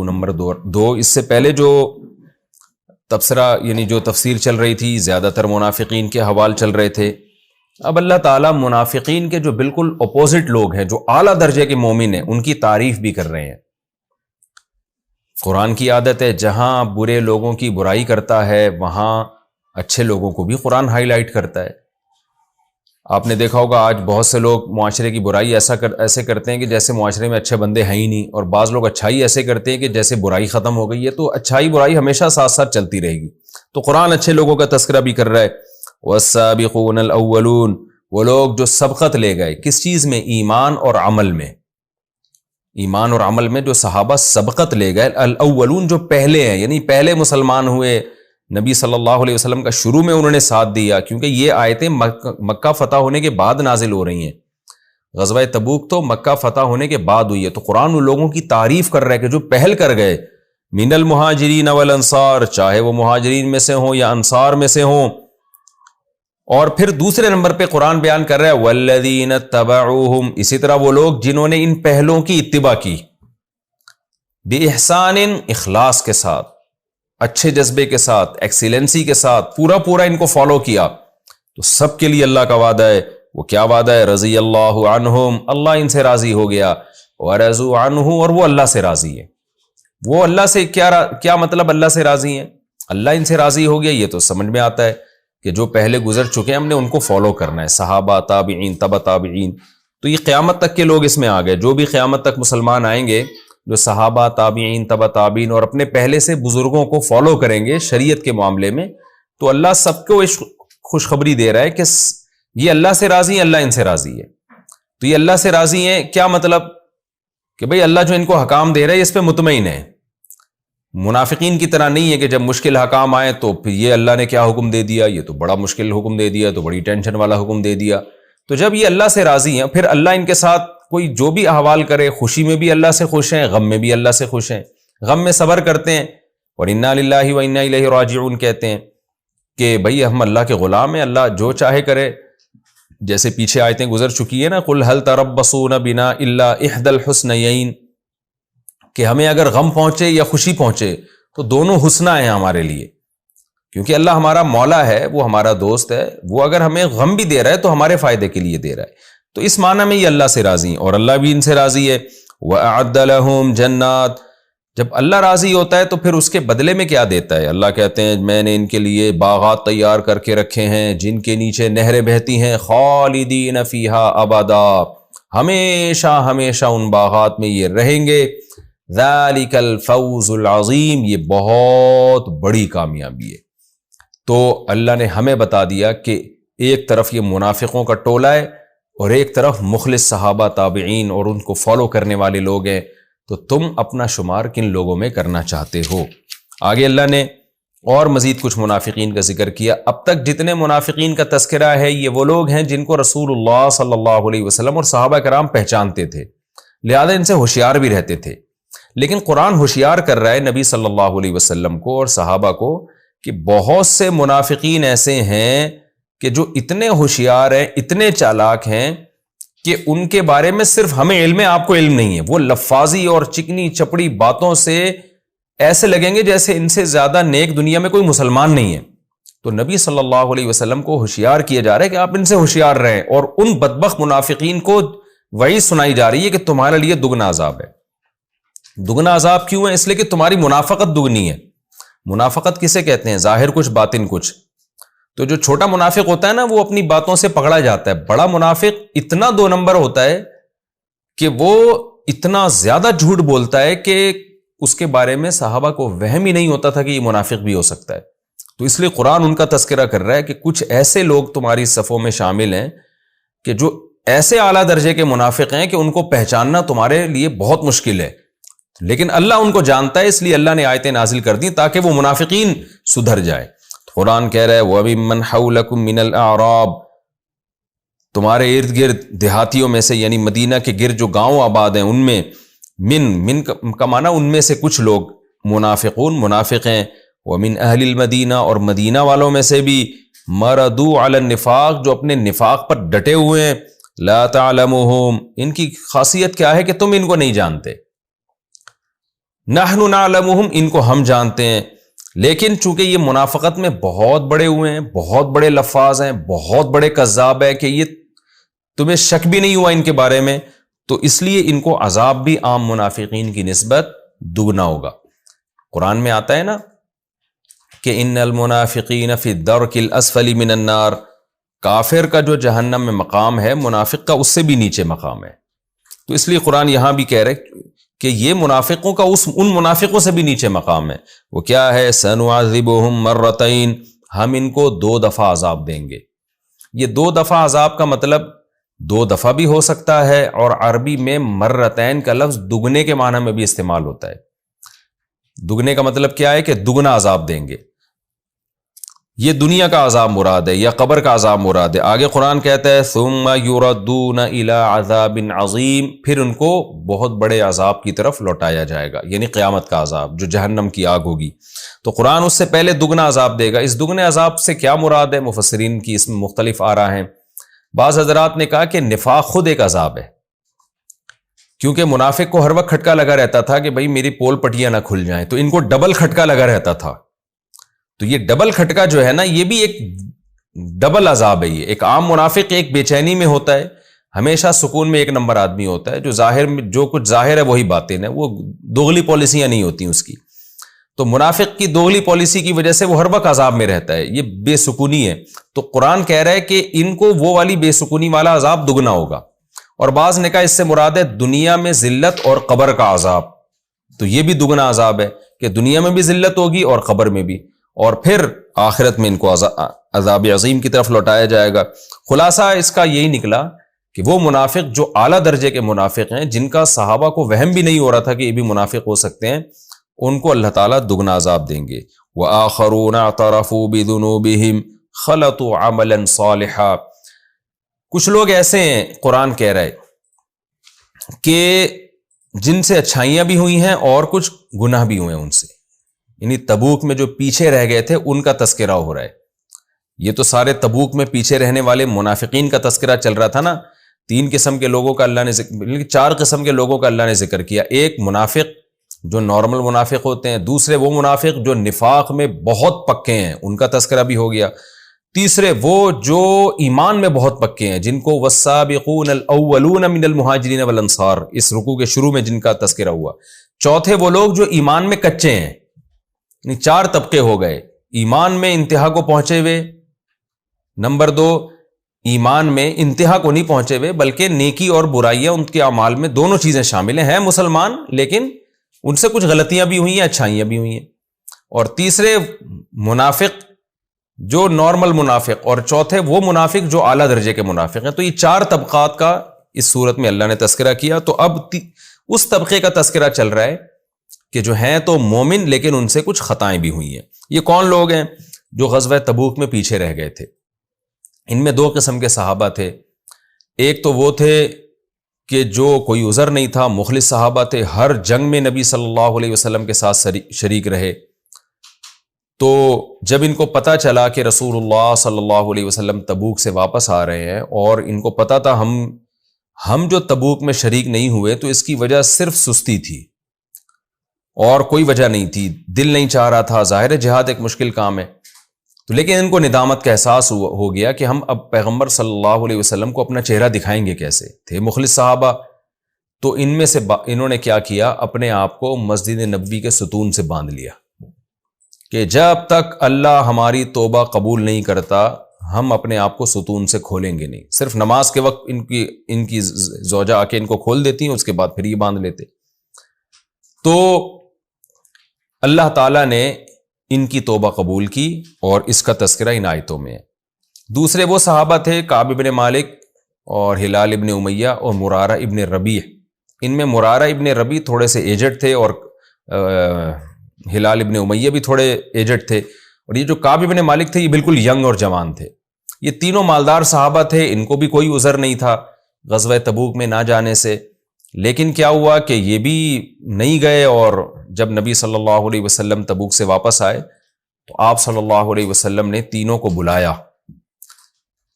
رکوع نمبر 2۔ اس سے پہلے جو تبصرہ یعنی جو تفسیر چل رہی تھی زیادہ تر منافقین کے حوال چل رہے تھے۔ اب اللہ تعالیٰ منافقین کے جو بالکل اپوزٹ لوگ ہیں، جو اعلیٰ درجے کے مومن ہیں، ان کی تعریف بھی کر رہے ہیں۔ قرآن کی عادت ہے جہاں برے لوگوں کی برائی کرتا ہے وہاں اچھے لوگوں کو بھی قرآن ہائی لائٹ کرتا ہے۔ آپ نے دیکھا ہوگا آج بہت سے لوگ معاشرے کی برائی ایسے کرتے ہیں کہ جیسے معاشرے میں اچھے بندے ہیں ہی نہیں، اور بعض لوگ اچھائی ایسے کرتے ہیں کہ جیسے برائی ختم ہو گئی ہے۔ تو اچھائی برائی ہمیشہ ساتھ ساتھ چلتی رہے گی۔ تو قرآن اچھے لوگوں کا تذکرہ بھی کر رہا ہے۔ والسابقون الاولون، وہ لوگ جو سبقت لے گئے کس چیز میں؟ ایمان اور عمل میں۔ ایمان اور عمل میں جو صحابہ سبقت لے گئے، الاولون جو پہلے ہیں، یعنی پہلے مسلمان ہوئے، نبی صلی اللہ علیہ وسلم کا شروع میں انہوں نے ساتھ دیا، کیونکہ یہ آیتیں مکہ فتح ہونے کے بعد نازل ہو رہی ہیں۔ غزوہ تبوک تو مکہ فتح ہونے کے بعد ہوئی ہے۔ تو قرآن ان لوگوں کی تعریف کر رہا ہے کہ جو پہل کر گئے، من المہاجرین والانصار، چاہے وہ مہاجرین میں سے ہوں یا انصار میں سے ہوں۔ اور پھر دوسرے نمبر پہ قرآن بیان کر رہا ہے والذین اتبعوہم، اسی طرح وہ لوگ جنہوں نے ان پہلوں کی اتباع کی، بِإِحْسَانٍ، اخلاص کے ساتھ، اچھے جذبے کے ساتھ، ایکسیلنسی کے ساتھ پورا ان کو فالو کیا، تو سب کے لیے اللہ کا وعدہ ہے۔ وہ کیا وعدہ ہے؟ رضی اللہ عنہم، اللہ ان سے راضی ہو گیا، ورضوا عنہ، اور وہ اللہ سے راضی ہے۔ وہ اللہ سے کیا مطلب اللہ سے راضی ہیں؟ اللہ ان سے راضی ہو گیا، یہ تو سمجھ میں آتا ہے کہ جو پہلے گزر چکے ہیں ہم نے ان کو فالو کرنا ہے، صحابہ، تابعین، تبع تابعین۔ تو یہ قیامت تک کے لوگ اس میں آ گئے، جو بھی قیامت تک مسلمان آئیں گے، جو صحابہ، تابعین، تبع تابعین اور اپنے پہلے سے بزرگوں کو فالو کریں گے شریعت کے معاملے میں، تو اللہ سب کو خوشخبری دے رہا ہے کہ یہ اللہ سے راضی ہیں، اللہ ان سے راضی ہے۔ تو یہ اللہ سے راضی ہیں کیا مطلب؟ کہ بھئی اللہ جو ان کو حکام دے رہا ہے اس پہ مطمئن ہے۔ منافقین کی طرح نہیں ہے کہ جب مشکل حکام آئے تو پھر یہ اللہ نے کیا حکم دے دیا، یہ تو بڑا مشکل حکم دے دیا، تو بڑی ٹینشن والا حکم دے دیا۔ تو جب یہ اللہ سے راضی ہیں، پھر اللہ ان کے ساتھ کوئی جو بھی احوال کرے، خوشی میں بھی اللہ سے خوش ہیں، غم میں بھی اللہ سے خوش ہیں، غم میں صبر کرتے ہیں، اور انا للہ و انا الیہ راجعون کہتے ہیں کہ بھئی ہم اللہ کے غلام ہیں، اللہ جو چاہے کرے۔ جیسے پیچھے آیتیں گزر چکی ہے نا، قل هل تربصون بنا الا احدى الحسنيين، کہ ہمیں اگر غم پہنچے یا خوشی پہنچے تو دونوں حسنہ ہیں ہمارے لیے، کیونکہ اللہ ہمارا مولا ہے، وہ ہمارا دوست ہے، وہ اگر ہمیں غم بھی دے رہا ہے تو ہمارے فائدے کے لیے دے رہا ہے۔ تو اس معنی میں یہ اللہ سے راضی ہیں، اور اللہ بھی ان سے راضی ہے۔ وَأَعَدَّ لَهُمْ جَنَّاتٍ، جب اللہ راضی ہوتا ہے تو پھر اس کے بدلے میں کیا دیتا ہے؟ اللہ کہتے ہیں میں نے ان کے لیے باغات تیار کر کے رکھے ہیں جن کے نیچے نہریں بہتی ہیں، خالدین فیہا ابدا، ہمیشہ ہمیشہ ان باغات میں یہ رہیں گے۔ ذالک الفوز العظیم، یہ بہت بڑی کامیابی ہے۔ تو اللہ نے ہمیں بتا دیا کہ ایک طرف یہ منافقوں کا ٹولہ ہے اور ایک طرف مخلص صحابہ، تابعین اور ان کو فالو کرنے والے لوگ ہیں، تو تم اپنا شمار کن لوگوں میں کرنا چاہتے ہو؟ آگے اللہ نے اور مزید کچھ منافقین کا ذکر کیا۔ اب تک جتنے منافقین کا تذکرہ ہے یہ وہ لوگ ہیں جن کو رسول اللہ صلی اللہ علیہ وسلم اور صحابہ کرام پہچانتے تھے، لہذا ان سے ہوشیار بھی رہتے تھے۔ لیکن قرآن ہوشیار کر رہا ہے نبی صلی اللہ علیہ وسلم کو اور صحابہ کو کہ بہت سے منافقین ایسے ہیں کہ جو اتنے ہوشیار ہیں، اتنے چالاک ہیں کہ ان کے بارے میں صرف ہمیں علم ہے، آپ کو علم نہیں ہے۔ وہ لفاظی اور چکنی چپڑی باتوں سے ایسے لگیں گے جیسے ان سے زیادہ نیک دنیا میں کوئی مسلمان نہیں ہے۔ تو نبی صلی اللہ علیہ وسلم کو ہوشیار کیا جا رہا ہے کہ آپ ان سے ہوشیار رہیں، اور ان بدبخت منافقین کو وعید سنائی جا رہی ہے کہ تمہارے لیے دگنا عذاب ہے۔ دگنا عذاب کیوں ہے؟ اس لیے کہ تمہاری منافقت دگنی ہے۔ منافقت کسے کہتے ہیں؟ ظاہر کچھ باطن کچھ۔ تو جو چھوٹا منافق ہوتا ہے نا وہ اپنی باتوں سے پکڑا جاتا ہے، بڑا منافق اتنا 2 نمبر ہوتا ہے کہ وہ اتنا زیادہ جھوٹ بولتا ہے کہ اس کے بارے میں صحابہ کو وہم ہی نہیں ہوتا تھا کہ یہ منافق بھی ہو سکتا ہے۔ تو اس لیے قرآن ان کا تذکرہ کر رہا ہے کہ کچھ ایسے لوگ تمہاری صفوں میں شامل ہیں کہ جو ایسے اعلیٰ درجے کے منافق ہیں کہ ان کو پہچاننا تمہارے لیے بہت مشکل ہے، لیکن اللہ ان کو جانتا ہے، اس لیے اللہ نے آیتیں نازل کر دی تاکہ وہ منافقین سدھر جائے۔ قرآن کہہ رہا ہے وَمِمَّنْ حَوْلَكُمْ مِنَ الْأَعْرَابِ، تمہارے ارد گرد دیہاتیوں میں سے، یعنی مدینہ کے گرد جو گاؤں آباد ہیں ان میں، من کا معنی ان میں سے کچھ لوگ منافقون منافق ہیں، وَمِنْ أَهْلِ الْمَدِينَةِ اور مدینہ والوں میں سے بھی، مَرَدُوا عَلَى النِّفَاقِ جو اپنے نفاق پر ڈٹے ہوئے ہیں، لَا تَعْلَمُهُمْ ان کی خاصیت کیا ہے کہ تم ان کو نہیں جانتے۔ نحن نعلمہم، ان کو ہم جانتے ہیں، لیکن چونکہ یہ منافقت میں بہت بڑے ہوئے ہیں، بہت بڑے لفاظ ہیں، بہت بڑے کذاب ہیں کہ یہ تمہیں شک بھی نہیں ہوا ان کے بارے میں، تو اس لیے ان کو عذاب بھی عام منافقین کی نسبت دگنا ہوگا۔ قرآن میں آتا ہے نا کہ ان المنافقین فی الدرک الاسفل من النار، کافر کا جو جہنم میں مقام ہے منافق کا اس سے بھی نیچے مقام ہے۔ تو اس لیے قرآن یہاں بھی کہہ رہے کہ یہ منافقوں کا ان منافقوں سے بھی نیچے مقام ہے۔ وہ کیا ہے؟ سنعذبہم مرتین، ہم ان کو 2 دفعہ عذاب دیں گے۔ یہ 2 دفعہ عذاب کا مطلب 2 دفعہ بھی ہو سکتا ہے، اور عربی میں مرتین کا لفظ دگنے کے معنی میں بھی استعمال ہوتا ہے۔ دگنے کا مطلب کیا ہے؟ کہ دگنا عذاب دیں گے۔ یہ دنیا کا عذاب مراد ہے یا قبر کا عذاب مراد ہے؟ آگے قرآن کہتا ہے ثم یردون الی عذاب عظیم، پھر ان کو بہت بڑے عذاب کی طرف لوٹایا جائے گا، یعنی قیامت کا عذاب جو جہنم کی آگ ہوگی۔ تو قرآن اس سے پہلے دگنا عذاب دے گا۔ اس دگنے عذاب سے کیا مراد ہے؟ مفسرین کی اس میں مختلف آراء ہیں۔ بعض حضرات نے کہا کہ نفاق خود ایک عذاب ہے، کیونکہ منافق کو ہر وقت کھٹکا لگا رہتا تھا کہ بھئی میری پول پٹیاں نہ کھل جائیں، تو ان کو ڈبل کھٹکا لگا رہتا تھا۔ تو یہ ڈبل کھٹکا جو ہے نا، یہ بھی ایک ڈبل عذاب ہے۔ یہ ایک عام منافق ایک بے چینی میں ہوتا ہے، ہمیشہ سکون میں 1 نمبر آدمی ہوتا ہے، جو ظاہر میں جو کچھ ظاہر ہے وہی باطن ہے، وہ دوغلی پالیسیاں نہیں ہوتی اس کی۔ تو منافق کی دوغلی پالیسی کی وجہ سے وہ ہر وقت عذاب میں رہتا ہے، یہ بے سکونی ہے۔ تو قرآن کہہ رہا ہے کہ ان کو وہ والی بے سکونی والا عذاب دگنا ہوگا۔ اور بعض نے کہا اس سے مراد ہے دنیا میں ذلت اور قبر کا عذاب، تو یہ بھی دگنا عذاب ہے کہ دنیا میں بھی ذلت ہوگی اور قبر میں بھی، اور پھر آخرت میں ان کو عذاب عظیم کی طرف لوٹایا جائے گا۔ خلاصہ اس کا یہی نکلا کہ وہ منافق جو اعلیٰ درجے کے منافق ہیں، جن کا صحابہ کو وہم بھی نہیں ہو رہا تھا کہ یہ بھی منافق ہو سکتے ہیں، ان کو اللہ تعالیٰ دگنا عذاب دیں گے۔ وَآخَرُونَ اعْتَرَفُوا بِذُنُوبِهِمْ خَلَطُوا عَمَلًا صَالِحًا، کچھ لوگ ایسے ہیں، قرآن کہہ رہا ہے کہ جن سے اچھائیاں بھی ہوئی ہیں اور کچھ گناہ بھی ہوئے ہیں ان سے، یعنی تبوک میں جو پیچھے رہ گئے تھے ان کا تذکرہ ہو رہا ہے۔ یہ تو سارے تبوک میں پیچھے رہنے والے منافقین کا تذکرہ چل رہا تھا نا۔ 3 قسم کے لوگوں کا اللہ نے 4 قسم کے لوگوں کا اللہ نے ذکر کیا۔ ایک منافق جو نارمل منافق ہوتے ہیں، دوسرے وہ منافق جو نفاق میں بہت پکے ہیں، ان کا تذکرہ بھی ہو گیا، تیسرے وہ جو ایمان میں بہت پکے ہیں، جن کو والسابقون الاولون من المہاجرین والانصار اس رکوع کے شروع میں جن کا تذکرہ ہوا، چوتھے وہ لوگ جو ایمان میں کچے ہیں، یعنی 4 طبقے ہو گئے۔ ایمان میں انتہا کو پہنچے ہوئے، نمبر 2 ایمان میں انتہا کو نہیں پہنچے ہوئے بلکہ نیکی اور برائیاں ان کے اعمال میں دونوں چیزیں شامل ہیں مسلمان، لیکن ان سے کچھ غلطیاں بھی ہوئی ہیں، اچھائیاں بھی ہوئی ہیں۔ اور تیسرے منافق جو نارمل منافق، اور چوتھے وہ منافق جو اعلیٰ درجے کے منافق ہیں۔ تو یہ 4 طبقات کا اس صورت میں اللہ نے تذکرہ کیا۔ تو اب اس طبقے کا تذکرہ چل رہا ہے کہ جو ہیں تو مومن لیکن ان سے کچھ خطائیں بھی ہوئی ہیں۔ یہ کون لوگ ہیں؟ جو غزوہ تبوک میں پیچھے رہ گئے تھے۔ ان میں 2 قسم کے صحابہ تھے۔ ایک تو وہ تھے کہ جو کوئی عذر نہیں تھا، مخلص صحابہ تھے، ہر جنگ میں نبی صلی اللہ علیہ وسلم کے ساتھ شریک رہے۔ تو جب ان کو پتہ چلا کہ رسول اللہ صلی اللہ علیہ وسلم تبوک سے واپس آ رہے ہیں، اور ان کو پتہ تھا ہم جو تبوک میں شریک نہیں ہوئے تو اس کی وجہ صرف سستی تھی اور کوئی وجہ نہیں تھی، دل نہیں چاہ رہا تھا، ظاہر ہے جہاد ایک مشکل کام ہے۔ تو لیکن ان کو ندامت کا احساس ہو گیا کہ ہم اب پیغمبر صلی اللہ علیہ وسلم کو اپنا چہرہ دکھائیں گے کیسے؟ تھے مخلص صحابہ۔ تو ان میں سے انہوں نے کیا کیا؟ اپنے آپ کو مسجد نبوی کے ستون سے باندھ لیا کہ جب تک اللہ ہماری توبہ قبول نہیں کرتا ہم اپنے آپ کو ستون سے کھولیں گے نہیں۔ صرف نماز کے وقت ان کی زوجہ آ کے ان کو کھول دیتی ہیں، اس کے بعد پھر یہ باندھ لیتے۔ تو اللہ تعالیٰ نے ان کی توبہ قبول کی اور اس کا تذکرہ ان آیتوں میں ہے۔ دوسرے وہ صحابہ تھے کعب ابن مالک اور ہلال ابن امیہ اور مرارہ ابن ربیع۔ ان میں مرارہ ابن ربیع تھوڑے سے ایجڈ تھے اور ہلال ابن امیہ بھی تھوڑے ایجڈ تھے، اور یہ جو کعب ابن مالک تھے یہ بالکل ینگ اور جوان تھے۔ یہ تینوں مالدار صحابہ تھے، ان کو بھی کوئی عذر نہیں تھا غزوہ تبوک میں نہ جانے سے۔ لیکن کیا ہوا کہ یہ بھی نہیں گئے، اور جب نبی صلی اللہ علیہ وسلم تبوک سے واپس آئے تو آپ صلی اللہ علیہ وسلم نے تینوں کو بلایا۔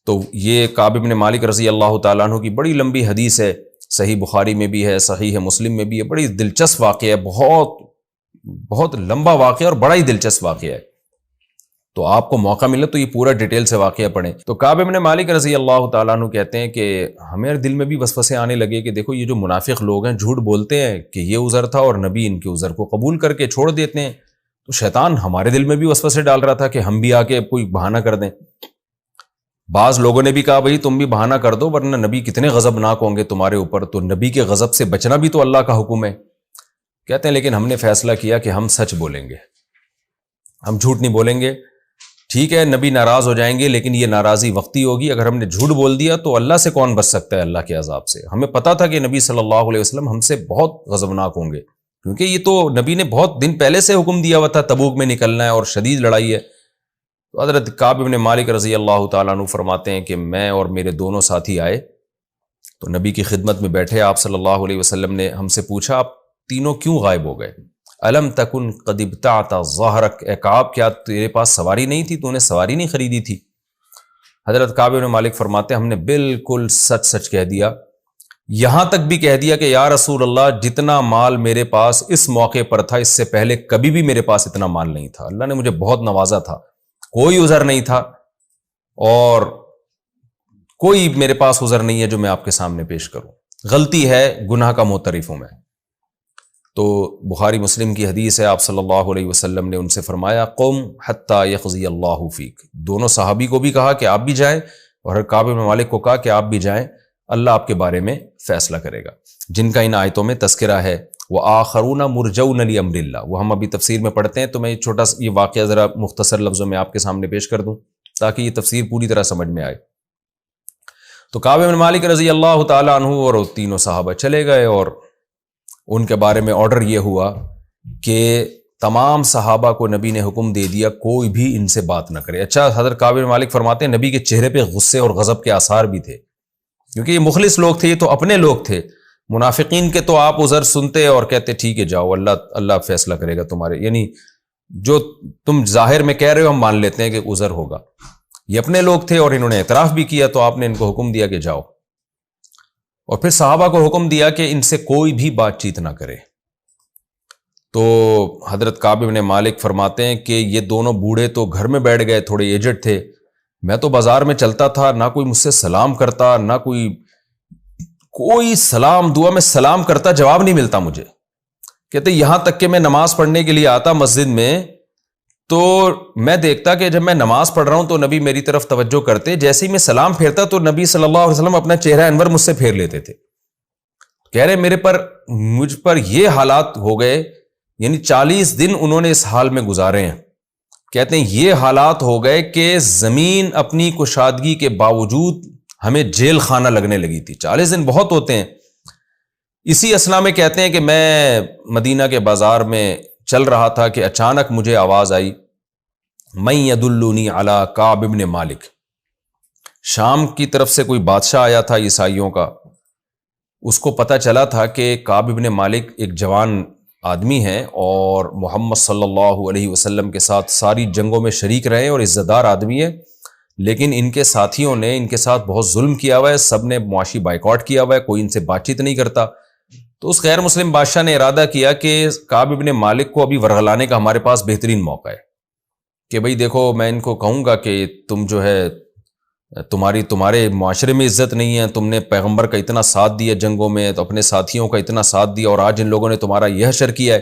تو یہ کعب ابن مالک رضی اللہ تعالیٰ عنہ کی بڑی لمبی حدیث ہے، صحیح بخاری میں بھی ہے، صحیح مسلم میں بھی ہے، بڑی دلچسپ واقعہ ہے، بہت بہت لمبا واقعہ اور بڑا ہی دلچسپ واقعہ ہے، تو آپ کو موقع ملے تو یہ پورا ڈیٹیل سے واقعہ پڑھیں۔ تو کعب بن مالک رضی اللہ تعالیٰ عنہ کہتے ہیں کہ ہمارے دل میں بھی وسوسے آنے لگے کہ دیکھو یہ جو منافق لوگ ہیں جھوٹ بولتے ہیں کہ یہ عذر تھا اور نبی ان کے عذر کو قبول کر کے چھوڑ دیتے ہیں، تو شیطان ہمارے دل میں بھی وسوسے ڈال رہا تھا کہ ہم بھی آ کے کوئی بہانہ کر دیں۔ بعض لوگوں نے بھی کہا بھائی تم بھی بہانہ کر دو ورنہ نبی کتنے غضبناک ہوں گے تمہارے اوپر، تو نبی کے غضب سے بچنا بھی تو اللہ کا حکم ہے۔ کہتے ہیں لیکن ہم نے فیصلہ کیا کہ ہم سچ بولیں گے، ہم جھوٹ نہیں بولیں گے۔ ٹھیک ہے نبی ناراض ہو جائیں گے لیکن یہ ناراضی وقتی ہوگی، اگر ہم نے جھوٹ بول دیا تو اللہ سے کون بچ سکتا ہے اللہ کے عذاب سے۔ ہمیں پتا تھا کہ نبی صلی اللہ علیہ وسلم ہم سے بہت غضبناک ہوں گے، کیونکہ یہ تو نبی نے بہت دن پہلے سے حکم دیا ہوا تھا تبوک میں نکلنا ہے اور شدید لڑائی ہے۔ تو حضرت کعب بن مالک رضی اللہ تعالیٰ عنہ فرماتے ہیں کہ میں اور میرے دونوں ساتھی آئے تو نبی کی خدمت میں بیٹھے، آپ صلی اللہ علیہ وسلم نے ہم سے پوچھا آپ تینوں کیوں غائب ہو گئے؟ الم تکن قد ابتعت ظہرک، اے کعب کیا تیرے پاس سواری نہیں تھی، تو نے سواری نہیں خریدی تھی؟ حضرت کعب بن مالک فرماتے ہیں ہم نے بالکل سچ سچ کہہ دیا، یہاں تک بھی کہہ دیا کہ یا رسول اللہ جتنا مال میرے پاس اس موقع پر تھا اس سے پہلے کبھی بھی میرے پاس اتنا مال نہیں تھا، اللہ نے مجھے بہت نوازا تھا، کوئی عذر نہیں تھا اور کوئی میرے پاس عذر نہیں ہے جو میں آپ کے سامنے پیش کروں، غلطی ہے گناہ کا معترف ہوں میں۔ تو بخاری مسلم کی حدیث ہے، آپ صلی اللہ علیہ وسلم نے ان سے فرمایا قم حتی یقضی اللہ فیک، دونوں صحابی کو بھی کہا کہ آپ بھی جائیں اور کعب بن مالک کو کہا کہ آپ بھی جائیں، اللہ آپ کے بارے میں فیصلہ کرے گا، جن کا ان آیتوں میں تذکرہ ہے۔ وآخرون مرجون لامر اللہ، وہ ہم ابھی تفسیر میں پڑھتے ہیں، تو میں چھوٹا سا یہ واقعہ ذرا مختصر لفظوں میں آپ کے سامنے پیش کر دوں تاکہ یہ تفسیر پوری طرح سمجھ میں آئے۔ تو کعب بن مالک رضی اللہ تعالیٰ عنہ اور تینوں صحابہ چلے گئے اور ان کے بارے میں آرڈر یہ ہوا کہ تمام صحابہ کو نبی نے حکم دے دیا کوئی بھی ان سے بات نہ کرے۔ اچھا حضرت کعب بن مالک فرماتے ہیں نبی کے چہرے پہ غصے اور غضب کے آثار بھی تھے، کیونکہ یہ مخلص لوگ تھے، یہ تو اپنے لوگ تھے، منافقین کے تو آپ عذر سنتے اور کہتے ٹھیک ہے جاؤ اللہ فیصلہ کرے گا تمہارے، یعنی جو تم ظاہر میں کہہ رہے ہو ہم مان لیتے ہیں کہ عذر ہوگا، یہ اپنے لوگ تھے اور انہوں نے اعتراف بھی کیا، تو آپ نے ان کو حکم دیا کہ جاؤ، اور پھر صحابہ کو حکم دیا کہ ان سے کوئی بھی بات چیت نہ کرے۔ تو حضرت کعب بن مالک فرماتے ہیں کہ یہ دونوں بوڑھے تو گھر میں بیٹھ گئے، تھوڑے ایجڈ تھے، میں تو بازار میں چلتا تھا، نہ کوئی مجھ سے سلام کرتا، نہ کوئی سلام دعا میں سلام کرتا جواب نہیں ملتا مجھے۔ کہتے یہاں تک کہ میں نماز پڑھنے کے لیے آتا مسجد میں تو میں دیکھتا کہ جب میں نماز پڑھ رہا ہوں تو نبی میری طرف توجہ کرتے، جیسے ہی میں سلام پھیرتا تو نبی صلی اللہ علیہ وسلم اپنا چہرہ انور مجھ سے پھیر لیتے تھے۔ کہہ رہے مجھ پر یہ حالات ہو گئے، یعنی 40 دن انہوں نے اس حال میں گزارے ہیں۔ کہتے ہیں یہ حالات ہو گئے کہ زمین اپنی کشادگی کے باوجود ہمیں جیل خانہ لگنے لگی تھی، 40 دن بہت ہوتے ہیں۔ اسی اثنا میں کہتے ہیں کہ میں مدینہ کے بازار میں چل رہا تھا کہ اچانک مجھے آواز آئی من یدلنی علی کعب بن مالک، شام کی طرف سے کوئی بادشاہ آیا تھا عیسائیوں کا، اس کو پتہ چلا تھا کہ کعب بن مالک ایک جوان آدمی ہیں اور محمد صلی اللہ علیہ وسلم کے ساتھ ساری جنگوں میں شریک رہے اور عزت دار آدمی ہے، لیکن ان کے ساتھیوں نے ان کے ساتھ بہت ظلم کیا ہوا ہے، سب نے معاشی بائیکاٹ کیا ہوا ہے، کوئی ان سے بات چیت نہیں کرتا۔ تو اس غیر مسلم بادشاہ نے ارادہ کیا کہ کعب بن مالک کو ابھی ورغلانے کا ہمارے پاس بہترین موقع ہے کہ بھئی دیکھو میں ان کو کہوں گا کہ تم جو ہے تمہارے معاشرے میں عزت نہیں ہے، تم نے پیغمبر کا اتنا ساتھ دیا جنگوں میں، تو اپنے ساتھیوں کا اتنا ساتھ دیا اور آج ان لوگوں نے تمہارا یہ حشر کیا ہے۔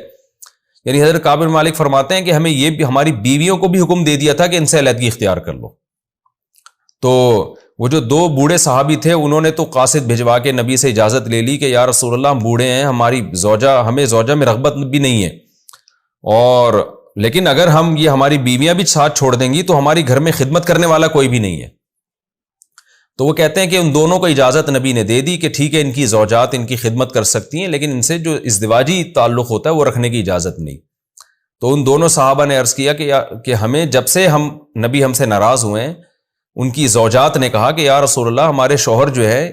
یعنی حضرت کعب بن مالک فرماتے ہیں کہ ہمیں یہ بھی ہماری بیویوں کو بھی حکم دے دیا تھا کہ ان سے علیحدگی اختیار کر لو۔ تو وہ جو 2 بوڑھے صحابی تھے انہوں نے تو قاصد بھجوا کے نبی سے اجازت لے لی کہ یا رسول اللہ ہم بوڑھے ہیں، ہمیں زوجہ میں رغبت بھی نہیں ہے، اور لیکن اگر ہم یہ ہماری بیویاں بھی ساتھ چھوڑ دیں گی تو ہماری گھر میں خدمت کرنے والا کوئی بھی نہیں ہے۔ تو وہ کہتے ہیں کہ ان دونوں کو اجازت نبی نے دے دی کہ ٹھیک ہے ان کی زوجات ان کی خدمت کر سکتی ہیں، لیکن ان سے جو ازدواجی تعلق ہوتا ہے وہ رکھنے کی اجازت نہیں۔ تو ان دونوں صحابہ نے عرض کیا کہ ہمیں جب سے نبی ہم سے ناراض ہوئے ہیں، ان کی زوجات نے کہا کہ یا رسول اللہ ہمارے شوہر جو ہے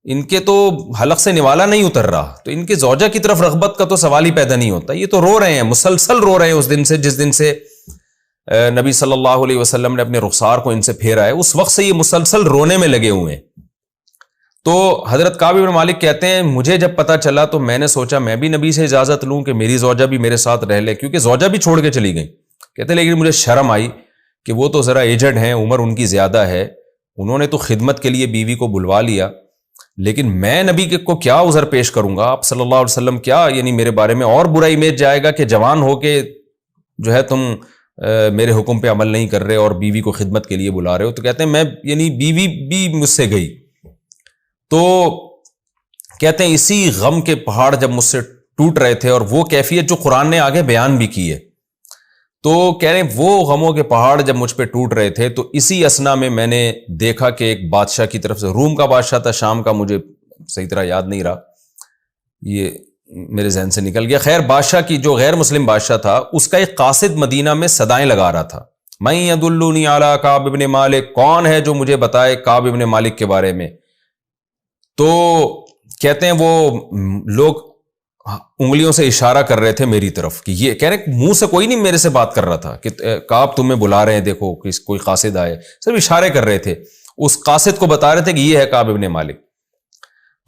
ان کے تو حلق سے نوالا نہیں اتر رہا، تو ان کے زوجہ کی طرف رغبت کا تو سوال ہی پیدا نہیں ہوتا، یہ تو رو رہے ہیں، مسلسل رو رہے ہیں اس دن سے جس دن سے نبی صلی اللہ علیہ وسلم نے اپنے رخسار کو ان سے پھیرا ہے، اس وقت سے یہ مسلسل رونے میں لگے ہوئے ہیں۔ تو حضرت کعب بن مالک کہتے ہیں مجھے جب پتہ چلا تو میں نے سوچا میں بھی نبی سے اجازت لوں کہ میری زوجہ بھی میرے ساتھ رہ لے، کیونکہ زوجہ بھی چھوڑ کے چلی گئی. کہتے ہیں لیکن مجھے شرم آئی کہ وہ تو ذرا ایجڈ ہیں، عمر ان کی زیادہ ہے، انہوں نے تو خدمت کے لیے بیوی کو بلوا لیا، لیکن میں نبی کو کیا عذر پیش کروں گا؟ آپ صلی اللہ علیہ وسلم کیا یعنی میرے بارے میں اور برا امیج جائے گا کہ جوان ہو کے جو ہے تم میرے حکم پہ عمل نہیں کر رہے اور بیوی کو خدمت کے لیے بلا رہے ہو. تو کہتے ہیں میں یعنی بیوی بھی مجھ سے گئی. تو کہتے ہیں اسی غم کے پہاڑ جب مجھ سے ٹوٹ رہے تھے، اور وہ کیفیت جو قرآن نے آگے بیان بھی کی ہے، تو کہہ رہے ہیں وہ غموں کے پہاڑ جب مجھ پہ ٹوٹ رہے تھے تو اسی اسنا میں نے دیکھا کہ ایک بادشاہ کی طرف سے، روم کا بادشاہ تھا، شام کا مجھے صحیح طرح یاد نہیں رہا، یہ میرے ذہن سے نکل گیا. خیر بادشاہ کی جو غیر مسلم بادشاہ تھا اس کا ایک قاصد مدینہ میں صدائیں لگا رہا تھا، من یدلنی علی کعب بن مالک، کون ہے جو مجھے بتائے کعب بن مالک کے بارے میں. تو کہتے ہیں وہ لوگ انگلیوں سے اشارہ کر رہے تھے میری طرف کہ یہ کہہ رہے منہ سے کوئی نہیں میرے سے بات کر رہا تھا کہ کعب تمہیں بلا رہے ہیں، دیکھو کوئی قاصد آئے، صرف اشارے کر رہے تھے، اس قاصد کو بتا رہے تھے کہ یہ ہے کعب بن مالک.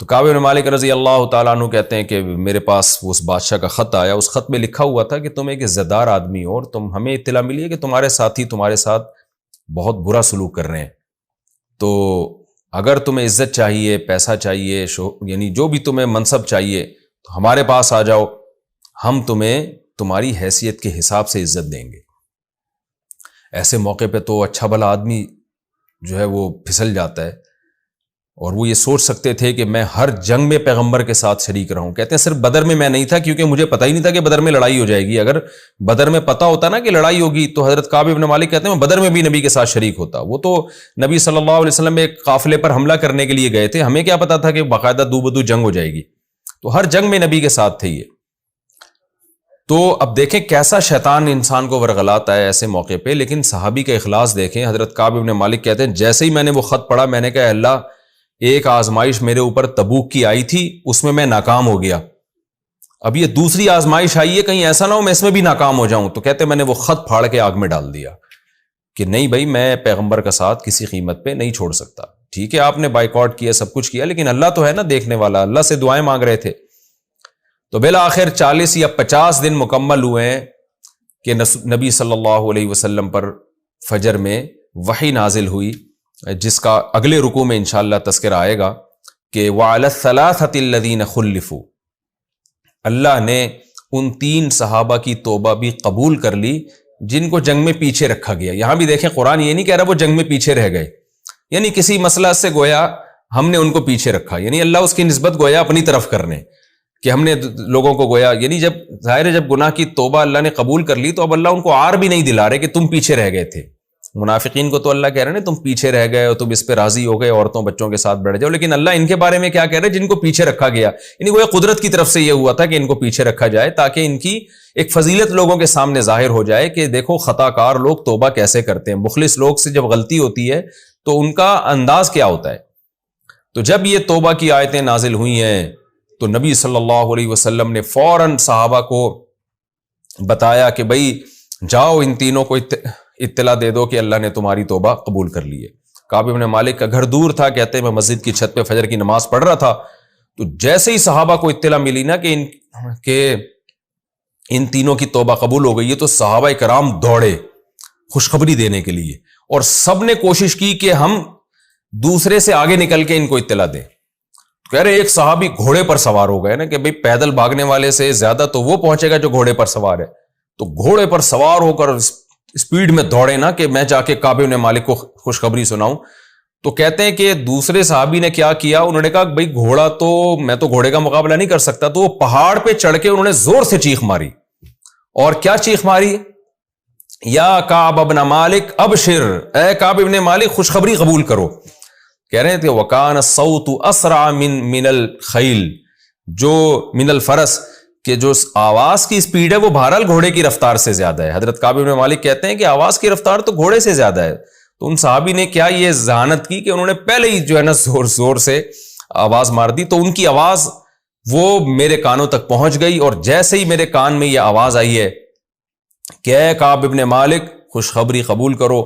تو کعب بن مالک رضی اللہ تعالیٰ عنہ کہتے ہیں کہ میرے پاس اس بادشاہ کا خط آیا، اس خط میں لکھا ہوا تھا کہ تم ایک عزت دار آدمی ہو اور تم ہمیں اطلاع ملی ہے کہ تمہارے ساتھی تمہارے ساتھ بہت برا سلوک کر رہے ہیں، تو اگر تمہیں عزت چاہیے، پیسہ چاہیے، یعنی جو بھی تمہیں منصب چاہیے تو ہمارے پاس آ جاؤ، ہم تمہیں تمہاری حیثیت کے حساب سے عزت دیں گے. ایسے موقع پہ تو اچھا بھلا آدمی جو ہے وہ پھسل جاتا ہے، اور وہ یہ سوچ سکتے تھے کہ میں ہر جنگ میں پیغمبر کے ساتھ شریک رہوں. کہتے ہیں صرف بدر میں نہیں تھا، کیونکہ مجھے پتہ ہی نہیں تھا کہ بدر میں لڑائی ہو جائے گی. اگر بدر میں پتہ ہوتا نا کہ لڑائی ہوگی تو حضرت کعب بن مالک کہتے ہیں میں بدر میں بھی نبی کے ساتھ شریک ہوتا. وہ تو نبی صلی اللہ علیہ وسلم ایک قافلے پر حملہ کرنے کے لیے گئے تھے، ہمیں کیا پتا تھا کہ باقاعدہ دو بدو جنگ ہو جائے گی، تو ہر جنگ میں نبی کے ساتھ تھے یہ. تو اب دیکھیں کیسا شیطان انسان کو ورغلاتا ہے ایسے موقع پہ. لیکن صحابی کا اخلاص دیکھیں. حضرت کعب بن مالک کہتے ہیں جیسے ہی میں نے وہ خط پڑھا میں نے کہا اللہ ایک آزمائش میرے اوپر تبوک کی آئی تھی، اس میں ناکام ہو گیا، اب یہ دوسری آزمائش آئی ہے، کہیں ایسا نہ ہو میں اس میں بھی ناکام ہو جاؤں. تو کہتے ہیں میں نے وہ خط پھاڑ کے آگ میں ڈال دیا کہ نہیں بھائی میں پیغمبر کا ساتھ کسی قیمت پہ نہیں چھوڑ سکتا. ٹھیک ہے آپ نے بائیکاٹ کیا، سب کچھ کیا، لیکن اللہ تو ہے نا دیکھنے والا، اللہ سے دعائیں مانگ رہے تھے. تو بالآخر 40 یا 50 دن مکمل ہوئے ہیں کہ نبی صلی اللہ علیہ وسلم پر فجر میں وحی نازل ہوئی، جس کا اگلے رکوع میں انشاءاللہ تذکرہ آئے گا کہ وَعَلَى الثَّلَاثَةِ الَّذِينَ خُلِّفُوا، اللہ نے ان 3 صحابہ کی توبہ بھی قبول کر لی جن کو جنگ میں پیچھے رکھا گیا. یہاں بھی دیکھیں قرآن یہ نہیں کہہ رہا وہ جنگ میں پیچھے رہ گئے، یعنی کسی مسئلہ سے گویا ہم نے ان کو پیچھے رکھا، یعنی اللہ اس کی نسبت گویا اپنی طرف کرنے کہ ہم نے لوگوں کو گویا، یعنی جب ظاہر ہے جب گناہ کی توبہ اللہ نے قبول کر لی تو اب اللہ ان کو عار بھی نہیں دلا رہے کہ تم پیچھے رہ گئے تھے. منافقین کو تو اللہ کہہ رہے ہیں تم پیچھے رہ گئے ہو، تم اس پہ راضی ہو گئے، عورتوں بچوں کے ساتھ بیٹھ جاؤ. لیکن اللہ ان کے بارے میں کیا کہہ رہے ہیں؟ جن کو پیچھے رکھا گیا، یعنی وہ قدرت کی طرف سے یہ ہوا تھا کہ ان کو پیچھے رکھا جائے تاکہ ان کی ایک فضیلت لوگوں کے سامنے ظاہر ہو جائے کہ دیکھو خطا کار لوگ توبہ کیسے کرتے ہیں، مخلص لوگ سے جب غلطی ہوتی ہے تو ان کا انداز کیا ہوتا ہے. تو جب یہ توبہ کی آیتیں نازل ہوئی ہیں تو نبی صلی اللہ علیہ وسلم نے فوراً صحابہ کو بتایا کہ بھائی جاؤ ان تینوں کو اطلاع دے دو کہ اللہ نے تمہاری توبہ قبول کر لی ہے. کعب بن مالک کا گھر دور تھا، کہتے ہیں میں مسجد کی چھت پہ فجر کی نماز پڑھ رہا تھا، تو جیسے ہی صحابہ کو اطلاع ملی نا کہ ان تینوں کی توبہ قبول ہو گئی ہے تو صحابہ کرام دوڑے خوشخبری دینے کے لیے، اور سب نے کوشش کی کہ ہم دوسرے سے آگے نکل کے ان کو اطلاع دیں. کہہ رہے ایک صحابی گھوڑے پر سوار ہو گئے نا کہ بھئی پیدل بھاگنے والے سے زیادہ تو وہ پہنچے گا جو گھوڑے پر سوار ہے، تو گھوڑے پر سوار ہو کر اسپیڈ میں دوڑے نا کہ میں جا کے کعب بن مالک کو خوشخبری سناؤں. تو کہتے ہیں کہ دوسرے صحابی نے کیا کیا، انہوں نے کہا بھئی گھوڑا تو میں تو گھوڑے کا مقابلہ نہیں کر سکتا، تو وہ پہاڑ پہ چڑھ کے انہوں نے زور سے چیخ ماری. اور کیا چیخ ماری؟ یا کعب بن مالک ابشر، اے کعب بن مالک خوشخبری قبول کرو. کہہ رہے تھے وَكَانَ الصَّوْتُ أَسْرَعَ مِنَ الْخَيْلِ، جو من الفرس، کہ جو آواز کی سپیڈ ہے وہ بہرحال گھوڑے کی رفتار سے زیادہ ہے. حضرت کعب بن مالک کہتے ہیں کہ آواز کی رفتار تو گھوڑے سے زیادہ ہے. تو ان صحابی نے کیا یہ ذہانت کی کہ انہوں نے پہلے ہی جو ہے نا زور زور سے آواز مار دی، تو ان کی آواز وہ میرے کانوں تک پہنچ گئی، اور جیسے ہی میرے کان میں یہ آواز آئی ہے کہ اے کعب بن مالک خوشخبری قبول کرو،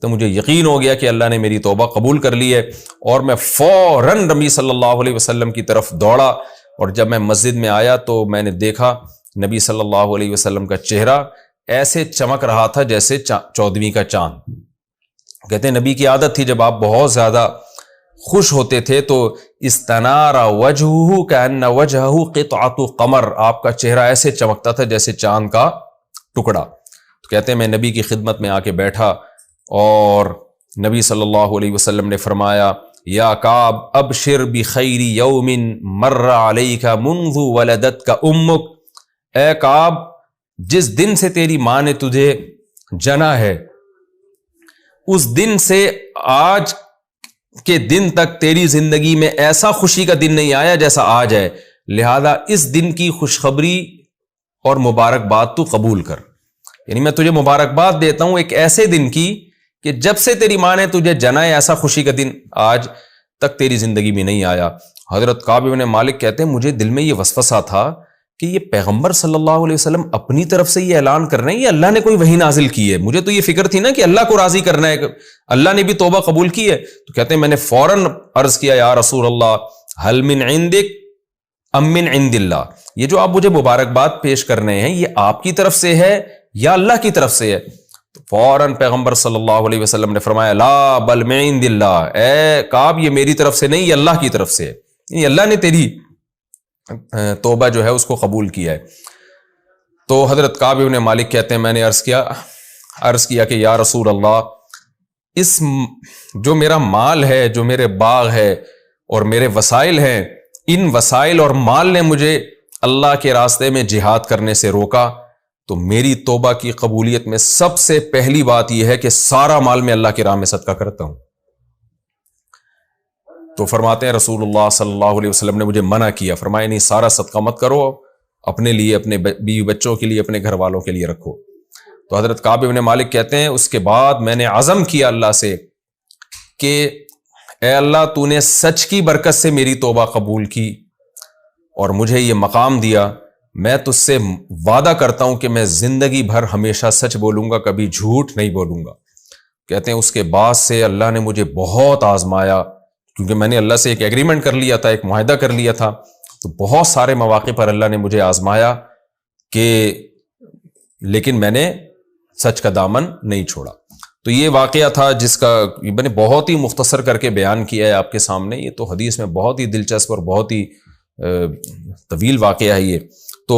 تو مجھے یقین ہو گیا کہ اللہ نے میری توبہ قبول کر لی ہے، اور میں فوراً نبی صلی اللہ علیہ وسلم کی طرف دوڑا، اور جب میں مسجد میں آیا تو میں نے دیکھا نبی صلی اللہ علیہ وسلم کا چہرہ ایسے چمک رہا تھا جیسے 14ویں کا چاند۔ کہتے ہیں نبی کی عادت تھی جب آپ بہت زیادہ خوش ہوتے تھے تو استنار وجہہ کأن وجہہ قطعۃ قمر، آپ کا چہرہ ایسے چمکتا تھا جیسے چاند کا ٹکڑا۔ تو کہتے ہیں میں نبی کی خدمت میں آ کے بیٹھا، اور نبی صلی اللہ علیہ وسلم نے فرمایا یا کعب ابشر بخیر یوم مر علیک منذ ولدتک امک، اے کعب جس دن سے تیری ماں نے تجھے جنا ہے اس دن سے آج کے دن تک تیری زندگی میں ایسا خوشی کا دن نہیں آیا جیسا آج ہے، لہذا اس دن کی خوشخبری اور مبارکباد تو قبول کر۔ یعنی میں تجھے مبارکباد دیتا ہوں ایک ایسے دن کی کہ جب سے تیری ماں نے تجھے جنا ہے ایسا خوشی کا دن آج تک تیری زندگی میں نہیں آیا۔ حضرت کعب بن مالک کہتے ہیں مجھے دل میں یہ وسوسہ تھا کہ یہ پیغمبر صلی اللہ علیہ وسلم اپنی طرف سے یہ اعلان کر رہے ہیں، یہ اللہ نے کوئی وحی نازل کی ہے۔ مجھے تو یہ فکر تھی نا کہ اللہ کو راضی کرنا ہے، اللہ نے بھی توبہ قبول کی ہے۔ تو کہتے ہیں میں نے فوراً عرض کیا یا رسول اللہ هل من عندک ام من عند اللہ، یہ جو آپ مجھے مبارکباد پیش کر رہے ہیں یہ آپ کی طرف سے ہے یا اللہ کی طرف سے ہے؟ تو فوراً پیغمبر صلی اللہ علیہ وسلم نے فرمایا لا بل من عند اللہ، اے کعب یہ میری طرف سے نہیں، یہ اللہ کی طرف سے ہے، یعنی اللہ نے تیری توبہ جو ہے اس کو قبول کیا ہے۔ تو حضرت کعب بن مالک کہتے ہیں میں نے عرض کیا کہ یا رسول اللہ اس جو میرا مال ہے، جو میرے باغ ہے اور میرے وسائل ہیں، ان وسائل اور مال نے مجھے اللہ کے راستے میں جہاد کرنے سے روکا، تو میری توبہ کی قبولیت میں سب سے پہلی بات یہ ہے کہ سارا مال میں اللہ کی راہ میں صدقہ کرتا ہوں۔ تو فرماتے ہیں رسول اللہ صلی اللہ علیہ وسلم نے مجھے منع کیا، فرمایا نہیں سارا صدقہ مت کرو، اپنے لیے، اپنے بیوی بچوں کے لیے، اپنے گھر والوں کے لیے رکھو۔ تو حضرت کعب بن مالک کہتے ہیں اس کے بعد میں نے عزم کیا اللہ سے کہ اے اللہ تو نے سچ کی برکت سے میری توبہ قبول کی اور مجھے یہ مقام دیا، میں تجھ سے وعدہ کرتا ہوں کہ میں زندگی بھر ہمیشہ سچ بولوں گا، کبھی جھوٹ نہیں بولوں گا۔ کہتے ہیں اس کے بعد سے اللہ نے مجھے بہت آزمایا، کیونکہ میں نے اللہ سے ایک ایگریمنٹ کر لیا تھا، ایک معاہدہ کر لیا تھا، تو بہت سارے مواقع پر اللہ نے مجھے آزمایا کہ لیکن میں نے سچ کا دامن نہیں چھوڑا۔ تو یہ واقعہ تھا جس کا میں نے بہت ہی مختصر کر کے بیان کیا ہے آپ کے سامنے، یہ تو حدیث میں بہت ہی دلچسپ اور بہت ہی طویل واقعہ ہے یہ۔ تو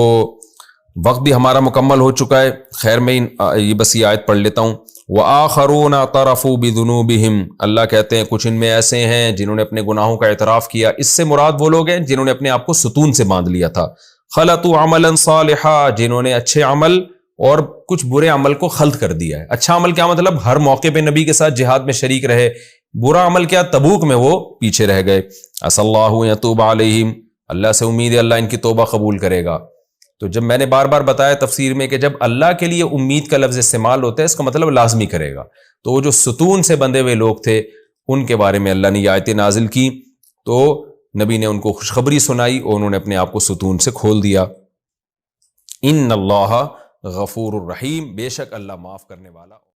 وقت بھی ہمارا مکمل ہو چکا ہے، خیر میں یہ بس یہ آیت پڑھ لیتا ہوں۔ وَآخَرُونَ اعْتَرَفُوا بِذُنُوبِهِمْ، اللہ کہتے ہیں کچھ ان میں ایسے ہیں جنہوں نے اپنے گناہوں کا اعتراف کیا، اس سے مراد وہ لوگ ہیں جنہوں نے اپنے آپ کو ستون سے باندھ لیا تھا۔ خَلَطُوا عَمَلًا صَالِحًا، جنہوں نے اچھے عمل اور کچھ برے عمل کو خلط کر دیا ہے۔ اچھا عمل کیا مطلب؟ ہر موقع پہ نبی کے ساتھ جہاد میں شریک رہے۔ برا عمل کیا؟ تبوک میں وہ پیچھے رہ گئے۔ عَسَى اللَّهُ يَتُوبَ عَلَيْهِمْ، اللہ سے امید ہے اللہ ان کی توبہ قبول کرے گا۔ تو جب میں نے بار بار بتایا تفسیر میں کہ جب اللہ کے لیے امید کا لفظ استعمال ہوتا ہے اس کا مطلب لازمی کرے گا، تو وہ جو ستون سے بندھے ہوئے لوگ تھے ان کے بارے میں اللہ نے یہ آیتیں نازل کی، تو نبی نے ان کو خوشخبری سنائی اور انہوں نے اپنے آپ کو ستون سے کھول دیا۔ ان اللہ غفور الرحیم، بے شک اللہ معاف کرنے والا